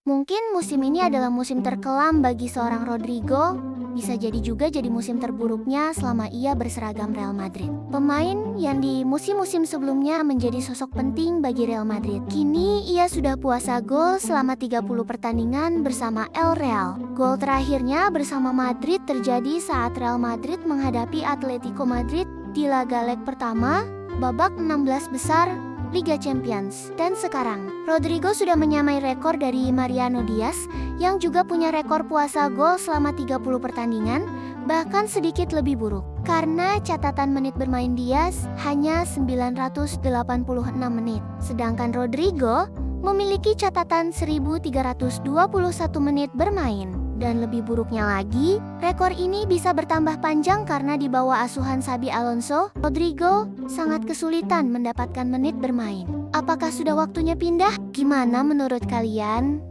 Mungkin musim ini adalah musim terkelam bagi seorang Rodrigo, bisa jadi juga jadi musim terburuknya selama ia berseragam Real Madrid. Pemain yang di musim-musim sebelumnya menjadi sosok penting bagi Real Madrid. Kini ia sudah puasa gol selama 30 pertandingan bersama El Real. Gol terakhirnya bersama Madrid terjadi saat Real Madrid menghadapi Atletico Madrid di laga leg pertama, babak 16 besar Liga Champions. Dan sekarang, Rodrigo sudah menyamai rekor dari Mariano Diaz yang juga punya rekor puasa gol selama 30 pertandingan, bahkan sedikit lebih buruk. Karena catatan menit bermain Diaz hanya 986 menit. Sedangkan Rodrigo memiliki catatan 1321 menit bermain. Dan lebih buruknya lagi, rekor ini bisa bertambah panjang karena di bawah asuhan Xabi Alonso, Rodrigo sangat kesulitan mendapatkan menit bermain. Apakah sudah waktunya pindah? Gimana menurut kalian?